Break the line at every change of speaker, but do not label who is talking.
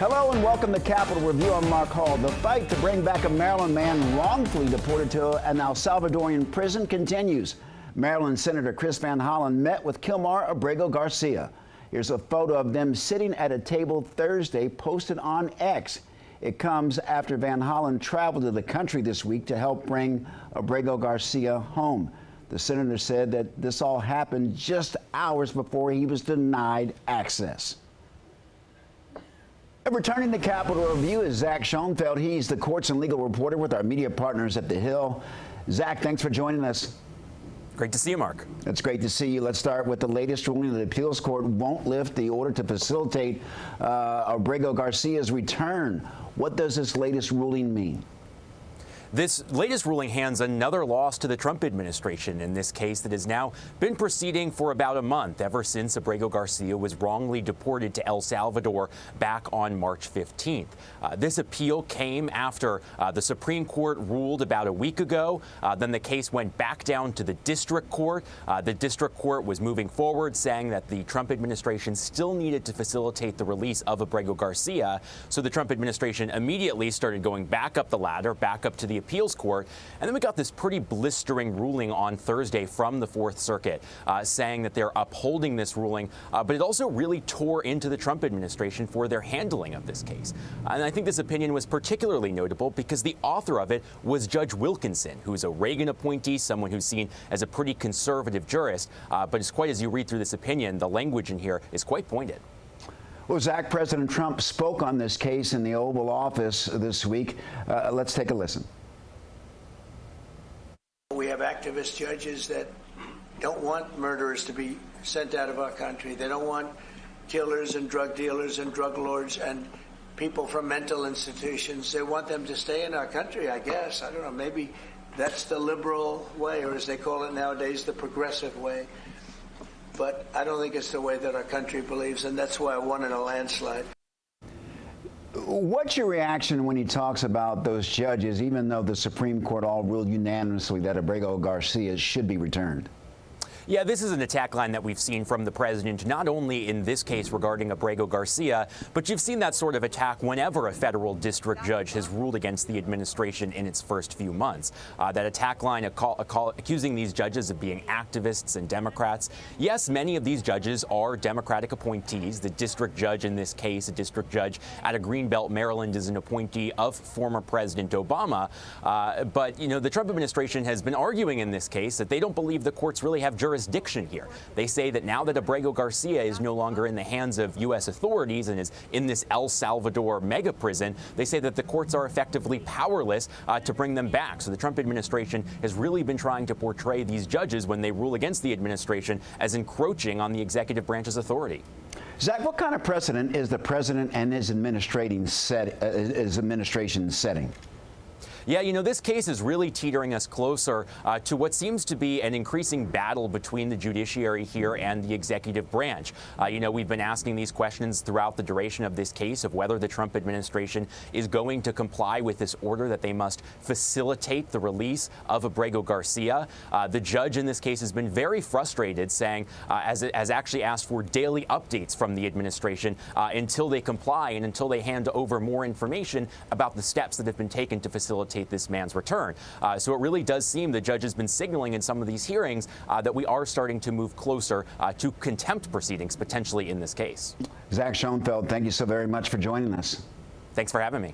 Hello and welcome to Capitol Review. I'm Mark Hall. The fight to bring back a Maryland man wrongfully deported to an El Salvadorian prison continues. Maryland Senator Chris Van Hollen met with Kilmar Abrego Garcia. Here's a photo of them sitting at a table Thursday posted on X. It comes after Van Hollen traveled to the country this week to help bring Abrego Garcia home. The senator said that this all happened just hours before he was denied access. Returning to Capitol Review is Zach Schonfeld. He's the courts and legal reporter with our media partners at The Hill. Zach, thanks for joining us.
Great to see you, Mark.
It's great to see you. Let's start with the latest ruling. The appeals court won't lift the order to facilitate Abrego Garcia's return. What does this latest ruling mean?
This latest ruling hands another loss to the Trump administration in this case that has now been proceeding for about a month, ever since Abrego Garcia was wrongly deported to El Salvador back on March 15th. This appeal came after the Supreme Court ruled about a week ago. Then the case went back down to the district court. The district court was moving forward, saying that the Trump administration still needed to facilitate the release of Abrego Garcia. So the Trump administration immediately started going back up the ladder, back up to the appeals court, and then we got this pretty blistering ruling on Thursday from the Fourth Circuit saying that they're upholding this ruling, but it also really tore into the Trump administration for their handling of this case. And I think this opinion was particularly notable because the author of it was Judge Wilkinson, who's a Reagan appointee, someone who's seen as a pretty conservative jurist, but as quite as you read through this opinion, the language in here is quite pointed.
Well, Zach, President Trump spoke on this case in the Oval Office this week. Let's take a listen.
We have activist judges that don't want murderers to be sent out of our country. They don't want killers and drug dealers and drug lords and people from mental institutions. They want them to stay in our country, I guess. I don't know, maybe that's the liberal way, or as they call it nowadays, the progressive way. But I don't think it's the way that our country believes, and that's why I won in a landslide.
What's your reaction when he talks about those judges, even though the Supreme Court all ruled unanimously that Abrego Garcia should be returned?
Yeah, this is an attack line that we've seen from the president, not only in this case regarding Abrego Garcia, but you've seen that sort of attack whenever a federal district judge has ruled against the administration in its first few months. That attack line accusing these judges of being activists and Democrats. Yes, many of these judges are Democratic appointees. The district judge in this case, a district judge out of Greenbelt, Maryland, is an appointee of former President Obama. But, you know, the Trump administration has been arguing in this case that they don't believe the courts really have jurisdiction here. They say that now that Abrego Garcia is no longer in the hands of U.S. authorities and is in this El Salvador mega prison, they say that the courts are effectively powerless to bring them back. So the Trump administration has really been trying to portray these judges, when they rule against the administration, as encroaching on the executive branch's authority.
Zach, what kind of precedent is the president and his administration setting?
Yeah, you know, this case is really teetering us closer to what seems to be an increasing battle between the judiciary here and the executive branch. You know, we've been asking these questions throughout the duration of this case of whether the Trump administration is going to comply with this order that they must facilitate the release of Abrego Garcia. The judge in this case has been very frustrated, saying has actually asked for daily updates from the administration until they comply and until they hand over more information about the steps that have been taken to facilitate this man's return. So it really does seem the judge has been signaling in some of these hearings that we are starting to move closer to contempt proceedings potentially in this case.
Zach Schonfeld, thank you so very much for joining us.
Thanks for having me.